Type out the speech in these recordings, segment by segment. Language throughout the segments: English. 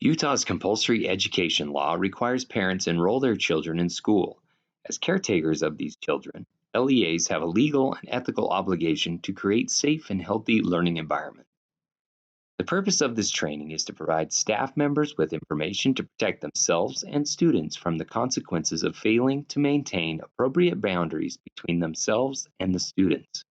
Utah's compulsory education law requires parents enroll their children in school. As caretakers of these children, LEAs have a legal and ethical obligation to create safe and healthy learning environments. The purpose of this training is to provide staff members with information to protect themselves and students from the consequences of failing to maintain appropriate boundaries between themselves and the students.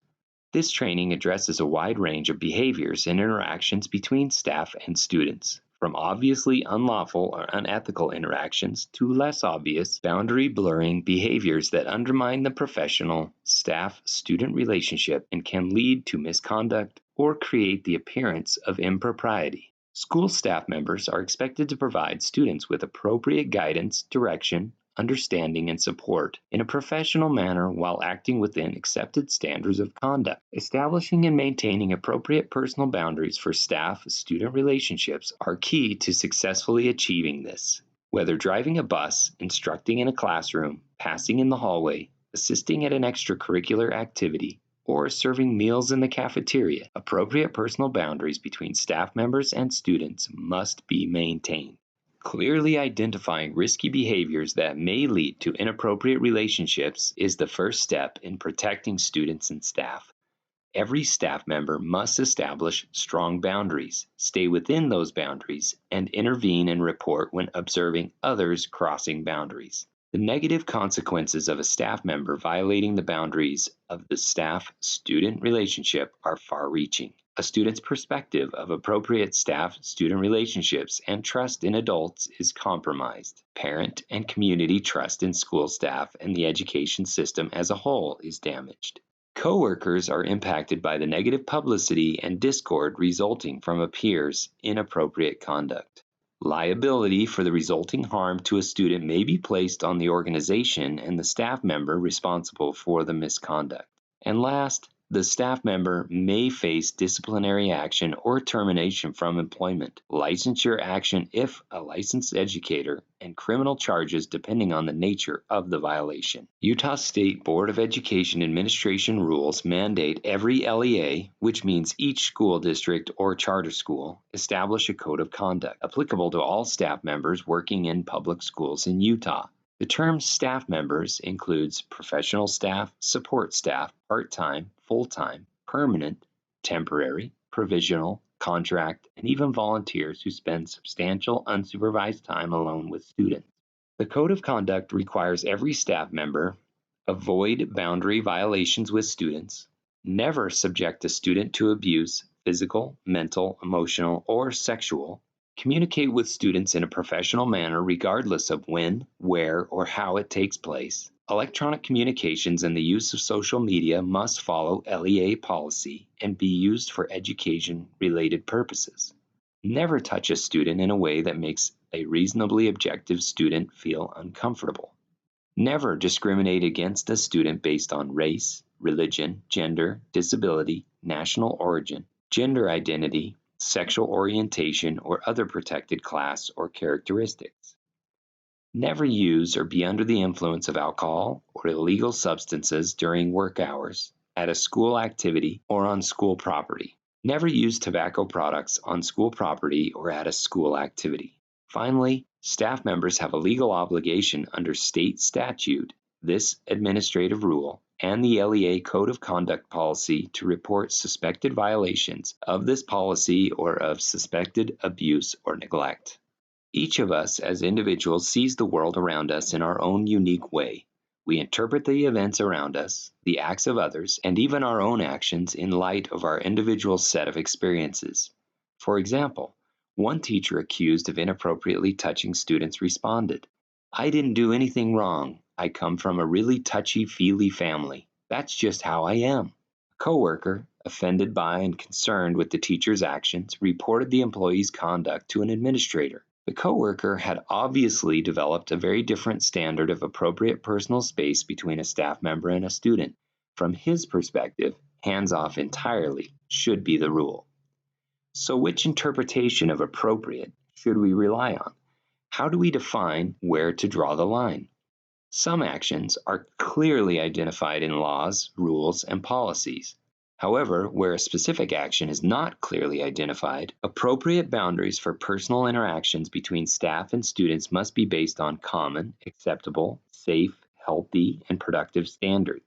This training addresses a wide range of behaviors and interactions between staff and students, from obviously unlawful or unethical interactions to less obvious, boundary blurring behaviors that undermine the professional staff student relationship and can lead to misconduct or create the appearance of impropriety. School staff members are expected to provide students with appropriate guidance, direction, understanding, and support in a professional manner while acting within accepted standards of conduct. Establishing and maintaining appropriate personal boundaries for staff-student relationships are key to successfully achieving this. Whether driving a bus, instructing in a classroom, passing in the hallway, assisting at an extracurricular activity, or serving meals in the cafeteria, appropriate personal boundaries between staff members and students must be maintained. Clearly identifying risky behaviors that may lead to inappropriate relationships is the first step in protecting students and staff. Every staff member must establish strong boundaries, stay within those boundaries, and intervene and report when observing others crossing boundaries. The negative consequences of a staff member violating the boundaries of the staff-student relationship are far-reaching. A student's perspective of appropriate staff-student relationships and trust in adults is compromised. Parent and community trust in school staff and the education system as a whole is damaged. Coworkers are impacted by the negative publicity and discord resulting from a peer's inappropriate conduct. Liability for the resulting harm to a student may be placed on the organization and the staff member responsible for the misconduct. And last, the staff member may face disciplinary action or termination from employment, licensure action if a licensed educator, and criminal charges depending on the nature of the violation. Utah State Board of Education administration rules mandate every LEA, which means each school district or charter school, establish a code of conduct applicable to all staff members working in public schools in Utah. The term staff members includes professional staff, support staff, part-time, full-time, permanent, temporary, provisional, contract, and even volunteers who spend substantial unsupervised time alone with students. The Code of Conduct requires every staff member avoid boundary violations with students, never subject a student to abuse, physical, mental, emotional, or sexual, communicate with students in a professional manner regardless of when, where, or how it takes place. Electronic communications and the use of social media must follow LEA policy and be used for education-related purposes. Never touch a student in a way that makes a reasonably objective student feel uncomfortable. Never discriminate against a student based on race, religion, gender, disability, national origin, gender identity, sexual orientation, or other protected class or characteristics. Never use or be under the influence of alcohol or illegal substances during work hours, at a school activity, or on school property. Never use tobacco products on school property or at a school activity. Finally, staff members have a legal obligation under state statute, this administrative rule, and the LEA Code of Conduct policy to report suspected violations of this policy or of suspected abuse or neglect. Each of us as individuals sees the world around us in our own unique way. We interpret the events around us, the acts of others, and even our own actions in light of our individual set of experiences. For example, one teacher accused of inappropriately touching students responded, "I didn't do anything wrong. I come from a really touchy-feely family. That's just how I am." A coworker, offended by and concerned with the teacher's actions, reported the employee's conduct to an administrator. The coworker had obviously developed a very different standard of appropriate personal space between a staff member and a student. From his perspective, hands off entirely should be the rule. So which interpretation of appropriate should we rely on? How do we define where to draw the line? Some actions are clearly identified in laws, rules, and policies. However, where a specific action is not clearly identified, appropriate boundaries for personal interactions between staff and students must be based on common, acceptable, safe, healthy, and productive standards.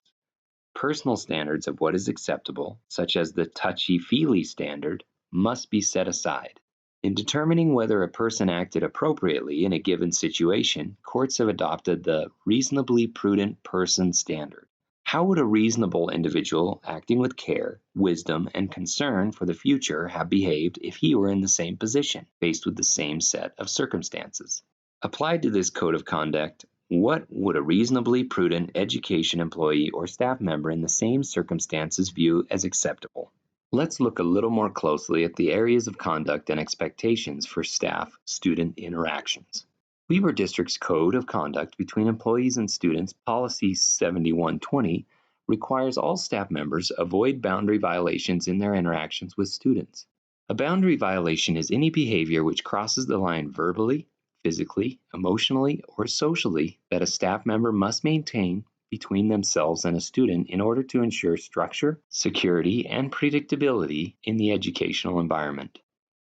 Personal standards of what is acceptable, such as the touchy-feely standard, must be set aside. In determining whether a person acted appropriately in a given situation, courts have adopted the reasonably prudent person standard. How would a reasonable individual acting with care, wisdom, and concern for the future have behaved if he were in the same position, faced with the same set of circumstances? Applied to this code of conduct, what would a reasonably prudent education employee or staff member in the same circumstances view as acceptable? Let's look a little more closely at the areas of conduct and expectations for staff-student interactions. Weber District's Code of Conduct between employees and students, Policy 7120, requires all staff members avoid boundary violations in their interactions with students. A boundary violation is any behavior which crosses the line verbally, physically, emotionally, or socially that a staff member must maintain between themselves and a student in order to ensure structure, security, and predictability in the educational environment.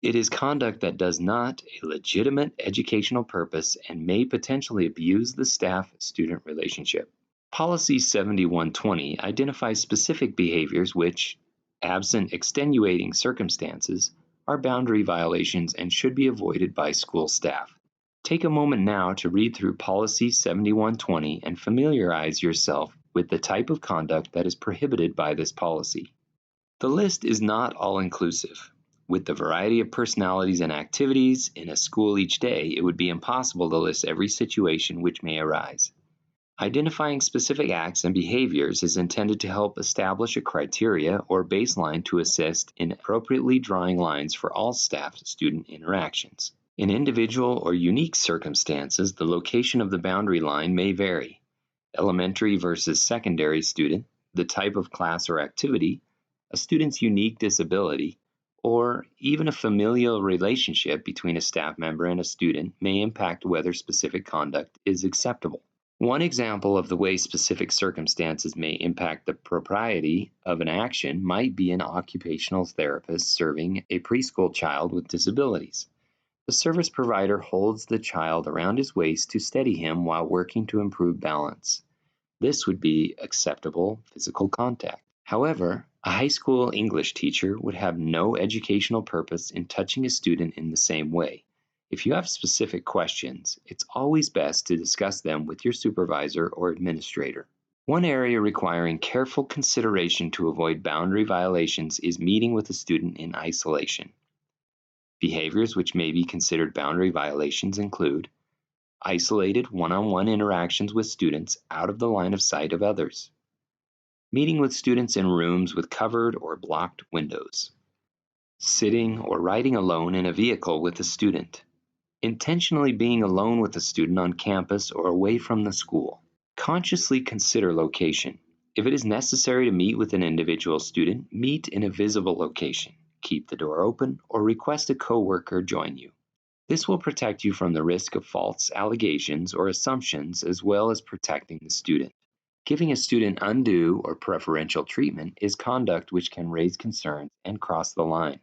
It is conduct that does not a legitimate educational purpose and may potentially abuse the staff-student relationship. Policy 7120 identifies specific behaviors which, absent extenuating circumstances, are boundary violations and should be avoided by school staff. Take a moment now to read through Policy 7120 and familiarize yourself with the type of conduct that is prohibited by this policy. The list is not all-inclusive. With the variety of personalities and activities in a school each day, it would be impossible to list every situation which may arise. Identifying specific acts and behaviors is intended to help establish a criteria or baseline to assist in appropriately drawing lines for all staff-student interactions. In individual or unique circumstances, the location of the boundary line may vary. Elementary versus secondary student, the type of class or activity, a student's unique disability, or even a familial relationship between a staff member and a student may impact whether specific conduct is acceptable. One example of the way specific circumstances may impact the propriety of an action might be an occupational therapist serving a preschool child with disabilities. The service provider holds the child around his waist to steady him while working to improve balance. This would be acceptable physical contact. However, a high school English teacher would have no educational purpose in touching a student in the same way. If you have specific questions, it's always best to discuss them with your supervisor or administrator. One area requiring careful consideration to avoid boundary violations is meeting with a student in isolation. Behaviors which may be considered boundary violations include isolated one-on-one interactions with students out of the line of sight of others, meeting with students in rooms with covered or blocked windows, sitting or riding alone in a vehicle with a student, intentionally being alone with a student on campus or away from the school. Consciously consider location. If it is necessary to meet with an individual student, meet in a visible location. Keep the door open or request a coworker join you. This will protect you from the risk of false allegations or assumptions as well as protecting the student. Giving a student undue or preferential treatment is conduct which can raise concerns and cross the line.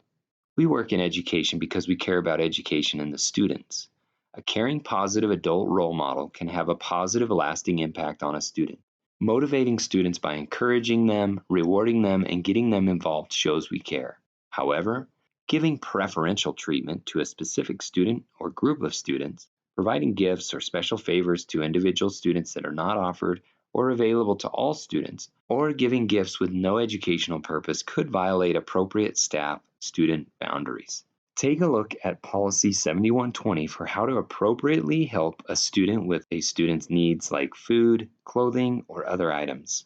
We work in education because we care about education and the students. A caring, positive adult role model can have a positive, lasting impact on a student. Motivating students by encouraging them, rewarding them, and getting them involved shows we care. However, giving preferential treatment to a specific student or group of students, providing gifts or special favors to individual students that are not offered or available to all students, or giving gifts with no educational purpose could violate appropriate staff-student boundaries. Take a look at Policy 7120 for how to appropriately help a student with a student's needs like food, clothing, or other items.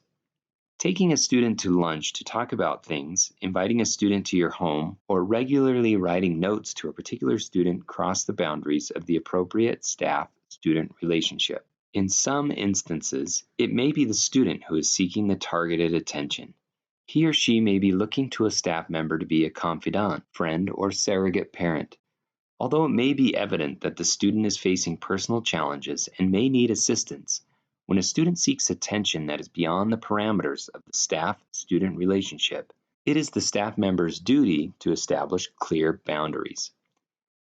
Taking a student to lunch to talk about things, inviting a student to your home, or regularly writing notes to a particular student cross the boundaries of the appropriate staff-student relationship. In some instances, it may be the student who is seeking the targeted attention. He or she may be looking to a staff member to be a confidant, friend, or surrogate parent. Although it may be evident that the student is facing personal challenges and may need assistance, when a student seeks attention that is beyond the parameters of the staff-student relationship, It is the staff member's duty to establish clear boundaries.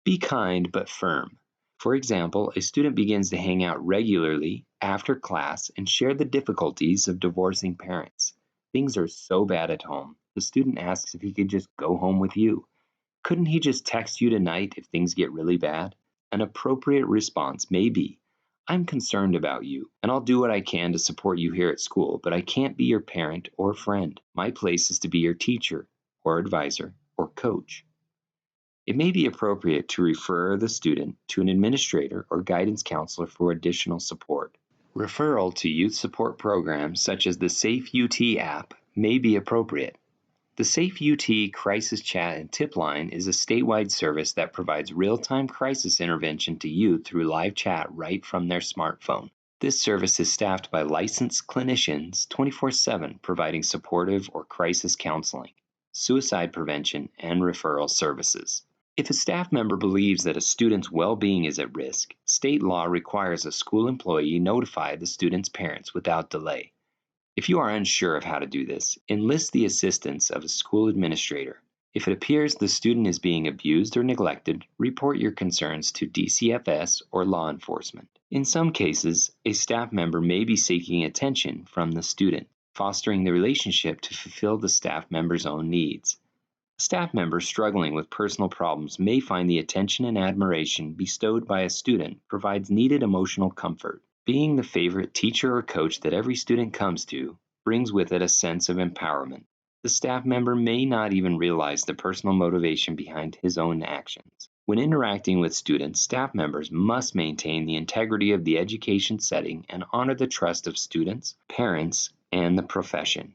Be kind but firm. For example, a student begins to hang out regularly after class and share the difficulties of divorcing parents. Things are so bad at home. The student asks if he could just go home with you. Couldn't he just text you tonight if things get really bad? An appropriate response may be, I'm concerned about you, and I'll do what I can to support you here at school, but I can't be your parent or friend. My place is to be your teacher, or advisor, or coach. It may be appropriate to refer the student to an administrator or guidance counselor for additional support. Referral to youth support programs such as the Safe UT app may be appropriate. The Safe UT Crisis Chat and Tip Line is a statewide service that provides real-time crisis intervention to youth through live chat right from their smartphone. This service is staffed by licensed clinicians 24/7, providing supportive or crisis counseling, suicide prevention, and referral services. If a staff member believes that a student's well-being is at risk, state law requires a school employee notify the student's parents without delay. If you are unsure of how to do this, enlist the assistance of a school administrator. If it appears the student is being abused or neglected, report your concerns to DCFS or law enforcement. In some cases, a staff member may be seeking attention from the student, fostering the relationship to fulfill the staff member's own needs. A staff member struggling with personal problems may find the attention and admiration bestowed by a student provides needed emotional comfort. Being the favorite teacher or coach that every student comes to brings with it a sense of empowerment. The staff member may not even realize the personal motivation behind his own actions. When interacting with students, staff members must maintain the integrity of the education setting and honor the trust of students, parents, and the profession.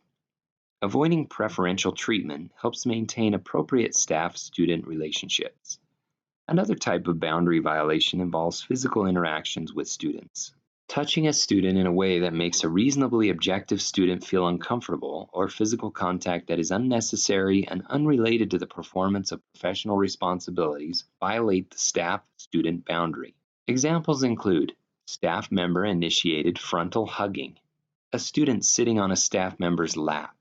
Avoiding preferential treatment helps maintain appropriate staff-student relationships. Another type of boundary violation involves physical interactions with students. Touching a student in a way that makes a reasonably objective student feel uncomfortable, or physical contact that is unnecessary and unrelated to the performance of professional responsibilities, violate the staff-student boundary. Examples include staff member-initiated frontal hugging, a student sitting on a staff member's lap,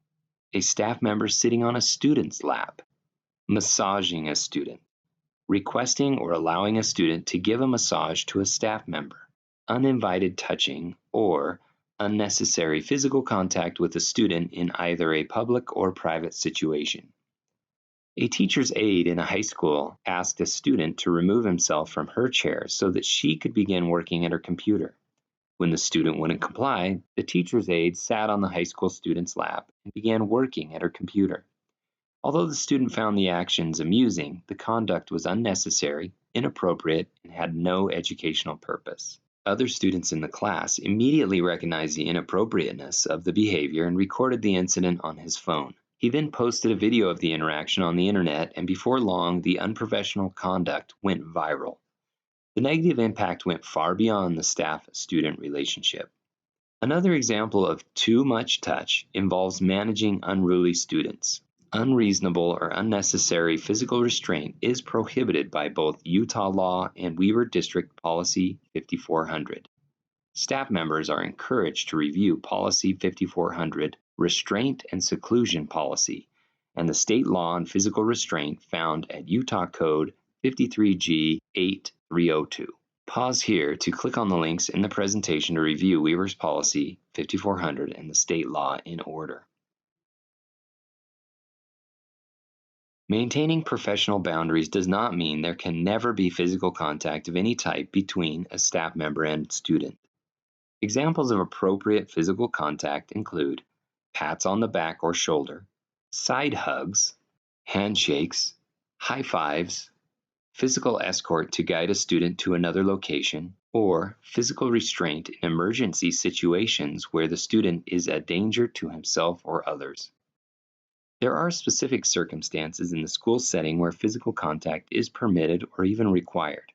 a staff member sitting on a student's lap, massaging a student, requesting or allowing a student to give a massage to a staff member, uninvited touching, or unnecessary physical contact with a student in either a public or private situation. A teacher's aide in a high school asked a student to remove himself from her chair so that she could begin working at her computer. When the student wouldn't comply, the teacher's aide sat on the high school student's lap and began working at her computer. Although the student found the actions amusing, the conduct was unnecessary, inappropriate, and had no educational purpose. Other students in the class immediately recognized the inappropriateness of the behavior and recorded the incident on his phone. He then posted a video of the interaction on the internet, and before long, the unprofessional conduct went viral. The negative impact went far beyond the staff-student relationship. Another example of too much touch involves managing unruly students. Unreasonable or unnecessary physical restraint is prohibited by both Utah law and Weaver District Policy 5400. Staff members are encouraged to review Policy 5400, Restraint and Seclusion Policy, and the state law on physical restraint found at Utah Code 53G 8302. Pause here to click on the links in the presentation to review Weaver's Policy 5400 and the state law in order. Maintaining professional boundaries does not mean there can never be physical contact of any type between a staff member and student. Examples of appropriate physical contact include pats on the back or shoulder, side hugs, handshakes, high fives, physical escort to guide a student to another location, or physical restraint in emergency situations where the student is a danger to himself or others. There are specific circumstances in the school setting where physical contact is permitted or even required.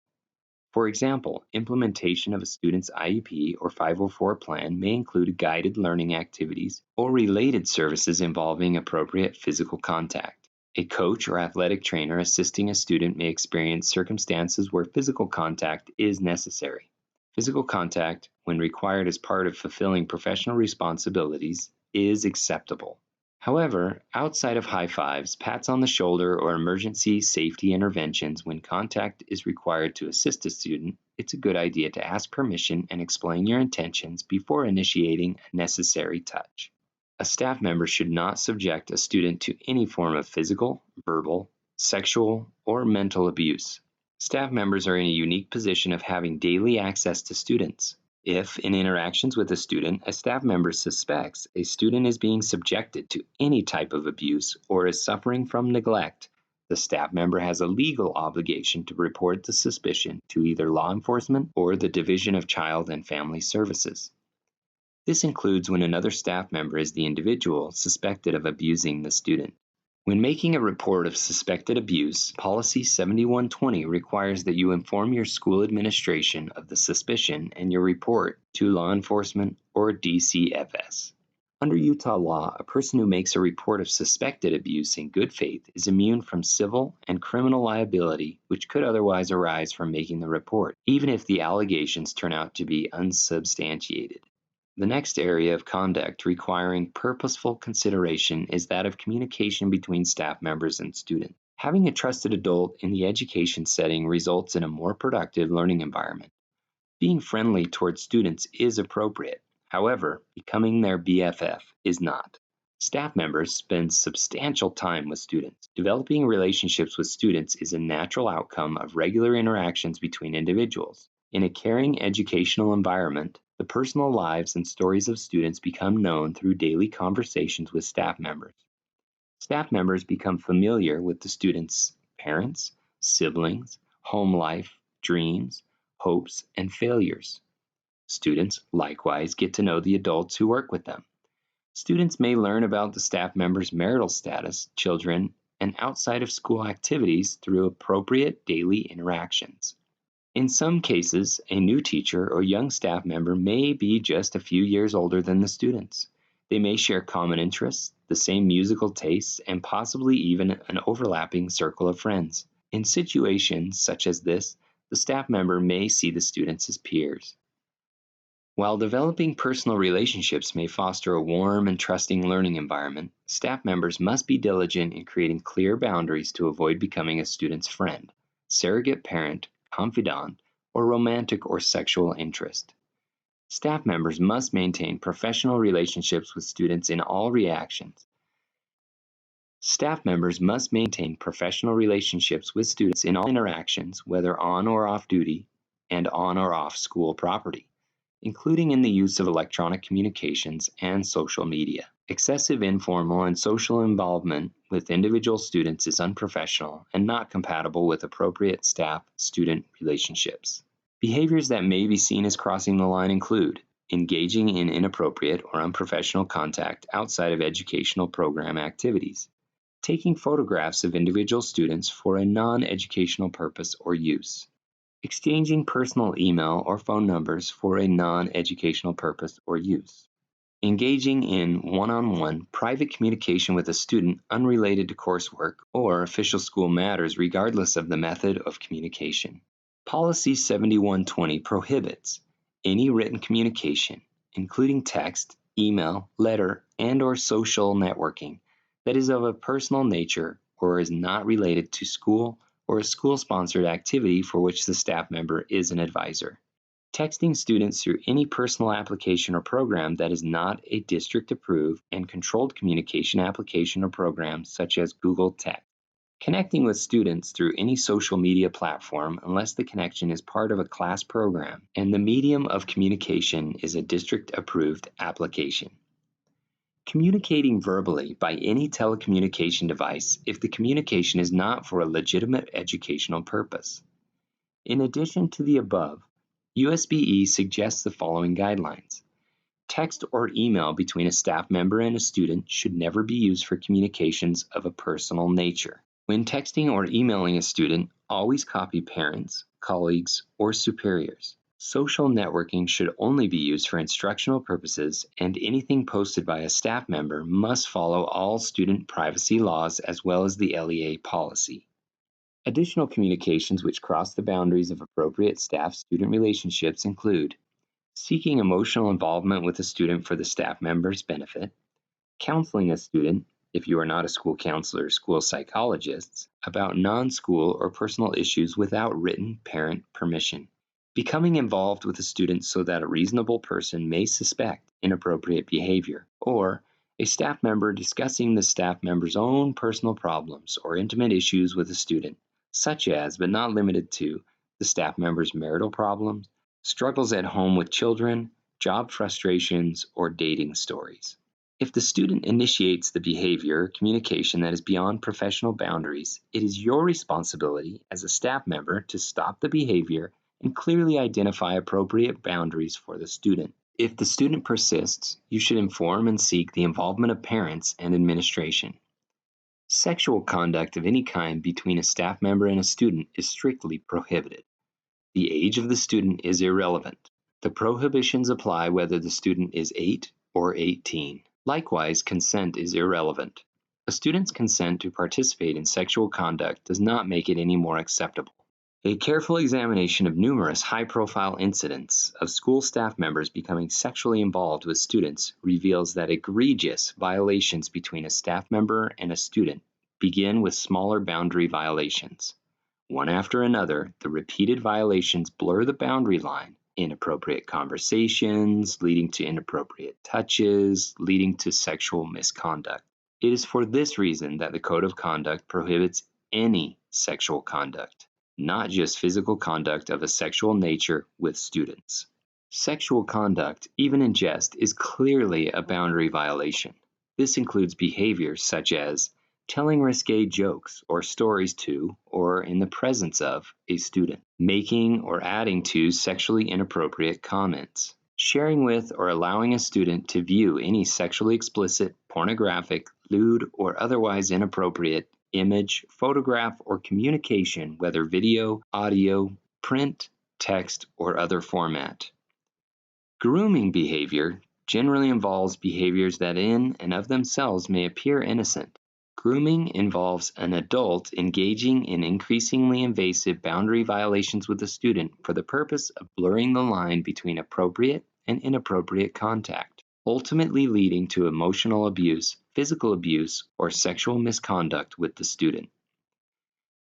For example, implementation of a student's IEP or 504 plan may include guided learning activities or related services involving appropriate physical contact. A coach or athletic trainer assisting a student may experience circumstances where physical contact is necessary. Physical contact, when required as part of fulfilling professional responsibilities, is acceptable. However, outside of high fives, pats on the shoulder, or emergency safety interventions when contact is required to assist a student, it's a good idea to ask permission and explain your intentions before initiating a necessary touch. A staff member should not subject a student to any form of physical, verbal, sexual, or mental abuse. Staff members are in a unique position of having daily access to students. If, in interactions with a student, a staff member suspects a student is being subjected to any type of abuse or is suffering from neglect, the staff member has a legal obligation to report the suspicion to either law enforcement or the Division of Child and Family Services. This includes when another staff member is the individual suspected of abusing the student. When making a report of suspected abuse, Policy 7120 requires that you inform your school administration of the suspicion and your report to law enforcement or DCFS. Under Utah law, a person who makes a report of suspected abuse in good faith is immune from civil and criminal liability, which could otherwise arise from making the report, even if the allegations turn out to be unsubstantiated. The next area of conduct requiring purposeful consideration is that of communication between staff members and students. Having a trusted adult in the education setting results in a more productive learning environment. Being friendly towards students is appropriate. However, becoming their BFF is not. Staff members spend substantial time with students. Developing relationships with students is a natural outcome of regular interactions between individuals. In a caring educational environment, the personal lives and stories of students become known through daily conversations with staff members. Staff members become familiar with the students' parents, siblings, home life, dreams, hopes, and failures. Students likewise get to know the adults who work with them. Students may learn about the staff member's marital status, children, and outside of school activities through appropriate daily interactions. In some cases, a new teacher or young staff member may be just a few years older than the students. They may share common interests, the same musical tastes, and possibly even an overlapping circle of friends. In situations such as this, the staff member may see the students as peers. While developing personal relationships may foster a warm and trusting learning environment, staff members must be diligent in creating clear boundaries to avoid becoming a student's friend, surrogate parent, confidant, or romantic or sexual interest. Staff members must maintain professional relationships with students in all reactions. Staff members must maintain professional relationships with students in all interactions, whether on or off duty and on or off school property, including in the use of electronic communications and social media. Excessive informal and social involvement with individual students is unprofessional and not compatible with appropriate staff-student relationships. Behaviors that may be seen as crossing the line include engaging in inappropriate or unprofessional contact outside of educational program activities, taking photographs of individual students for a non-educational purpose or use, exchanging personal email or phone numbers for a non-educational purpose or use, engaging in one-on-one private communication with a student unrelated to coursework or official school matters regardless of the method of communication. Policy 7120 prohibits any written communication, including text, email, letter, and/or social networking, that is of a personal nature or is not related to school or a school-sponsored activity for which the staff member is an advisor. Texting students through any personal application or program that is not a district-approved and controlled communication application or program such as Google Text. Connecting with students through any social media platform unless the connection is part of a class program and the medium of communication is a district-approved application. Communicating verbally by any telecommunication device if the communication is not for a legitimate educational purpose. In addition to the above, USBE suggests the following guidelines. Text or email between a staff member and a student should never be used for communications of a personal nature. When texting or emailing a student, always copy parents, colleagues, or superiors. Social networking should only be used for instructional purposes, and anything posted by a staff member must follow all student privacy laws as well as the LEA policy. Additional communications which cross the boundaries of appropriate staff-student relationships include seeking emotional involvement with a student for the staff member's benefit, counseling a student, if you are not a school counselor or school psychologist, about non-school or personal issues without written parent permission. Becoming involved with a student so that a reasonable person may suspect inappropriate behavior, or a staff member discussing the staff member's own personal problems or intimate issues with a student, such as, but not limited to, the staff member's marital problems, struggles at home with children, job frustrations, or dating stories. If the student initiates the behavior or communication that is beyond professional boundaries, it is your responsibility as a staff member to stop the behavior and clearly identify appropriate boundaries for the student. If the student persists, you should inform and seek the involvement of parents and administration. Sexual conduct of any kind between a staff member and a student is strictly prohibited. The age of the student is irrelevant. The prohibitions apply whether the student is 8 or 18. Likewise, consent is irrelevant. A student's consent to participate in sexual conduct does not make it any more acceptable. A careful examination of numerous high-profile incidents of school staff members becoming sexually involved with students reveals that egregious violations between a staff member and a student begin with smaller boundary violations. One after another, the repeated violations blur the boundary line. Inappropriate conversations, leading to inappropriate touches, leading to sexual misconduct. It is for this reason that the Code of Conduct prohibits any sexual conduct, not just physical conduct of a sexual nature with students. Sexual conduct, even in jest, is clearly a boundary violation. This includes behaviors such as telling risque jokes or stories to, or in the presence of, a student, making or adding to sexually inappropriate comments, sharing with or allowing a student to view any sexually explicit, pornographic, lewd, or otherwise inappropriate image, photograph, or communication, whether video, audio, print, text, or other format. Grooming behavior generally involves behaviors that in and of themselves may appear innocent. Grooming involves an adult engaging in increasingly invasive boundary violations with a student for the purpose of blurring the line between appropriate and inappropriate contact, ultimately leading to emotional abuse, physical abuse, or sexual misconduct with the student.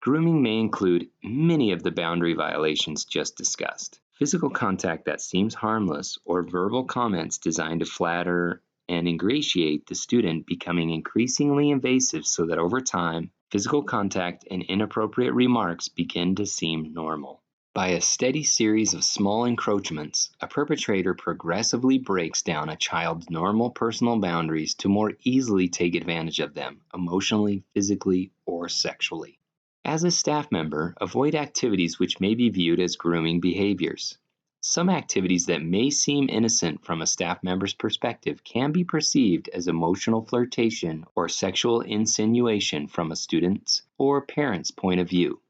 Grooming may include many of the boundary violations just discussed. Physical contact that seems harmless or verbal comments designed to flatter and ingratiate the student becoming increasingly invasive so that over time, physical contact and inappropriate remarks begin to seem normal. By a steady series of small encroachments, a perpetrator progressively breaks down a child's normal personal boundaries to more easily take advantage of them, emotionally, physically, or sexually. As a staff member, avoid activities which may be viewed as grooming behaviors. Some activities that may seem innocent from a staff member's perspective can be perceived as emotional flirtation or sexual insinuation from a student's or parent's point of view.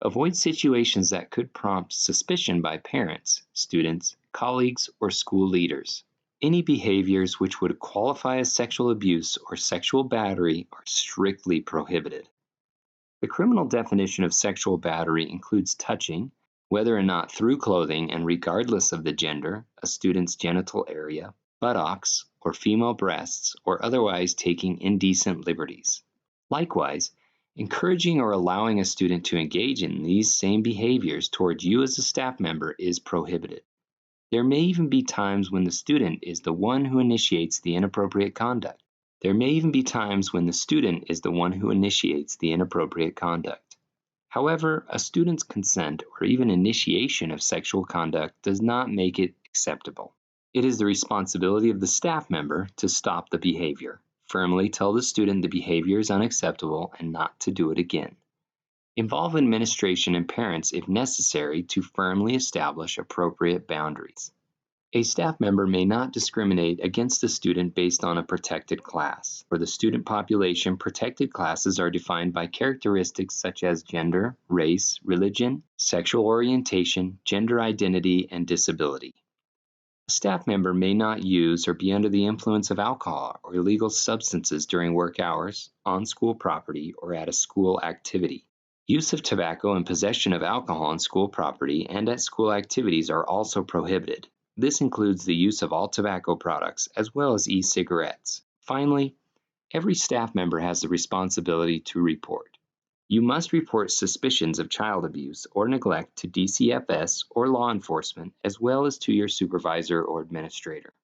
Avoid situations that could prompt suspicion by parents, students, colleagues, or school leaders. Any behaviors which would qualify as sexual abuse or sexual battery are strictly prohibited. The criminal definition of sexual battery includes touching, whether or not through clothing and regardless of the gender, a student's genital area, buttocks, or female breasts, or otherwise taking indecent liberties. Likewise, encouraging or allowing a student to engage in these same behaviors towards you as a staff member is prohibited. There may even be times when the student is the one who initiates the inappropriate conduct. There may even be times when the student is the one who initiates the inappropriate conduct. However, a student's consent or even initiation of sexual conduct does not make it acceptable. It is the responsibility of the staff member to stop the behavior, firmly tell the student the behavior is unacceptable and not to do it again. Involve administration and parents if necessary to firmly establish appropriate boundaries. A staff member may not discriminate against a student based on a protected class. For the student population, protected classes are defined by characteristics such as gender, race, religion, sexual orientation, gender identity, and disability. A staff member may not use or be under the influence of alcohol or illegal substances during work hours, on school property, or at a school activity. Use of tobacco and possession of alcohol on school property and at school activities are also prohibited. This includes the use of all tobacco products as well as e-cigarettes. Finally, Every staff member has the responsibility to report. You must report suspicions of child abuse or neglect to DCFS or law enforcement, as well as to your supervisor or administrator.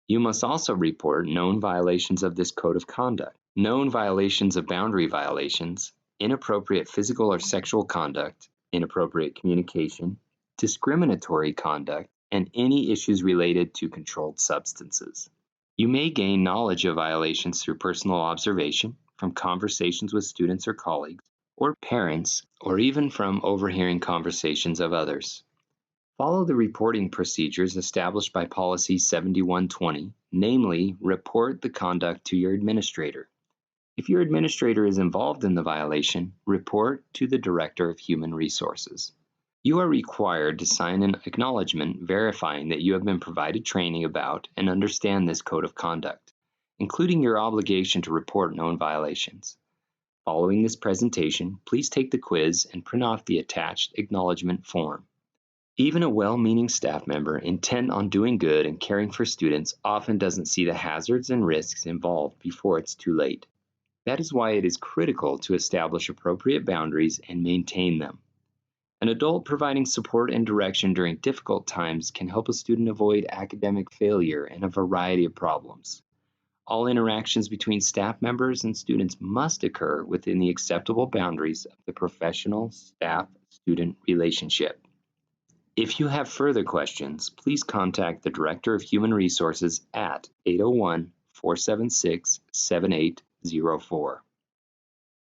You must also report known violations of this code of conduct, known violations of boundary violations, inappropriate physical or sexual conduct, inappropriate communication, discriminatory conduct, and any issues related to controlled substances. You may gain knowledge of violations through personal observation, from conversations with students or colleagues, or parents, or even from overhearing conversations of others. Follow the reporting procedures established by Policy 7120, namely, report the conduct to your administrator. If your administrator is involved in the violation, report to the Director of Human Resources. You are required to sign an acknowledgement verifying that you have been provided training about and understand this code of conduct, including your obligation to report known violations. Following this presentation, please take the quiz and print off the attached acknowledgement form. Even a well-meaning staff member intent on doing good and caring for students often doesn't see the hazards and risks involved before it's too late. That is why it is critical to establish appropriate boundaries and maintain them. An adult providing support and direction during difficult times can help a student avoid academic failure and a variety of problems. All interactions between staff members and students must occur within the acceptable boundaries of the professional staff-student relationship. If you have further questions, please contact the Director of Human Resources at 801-476-7804.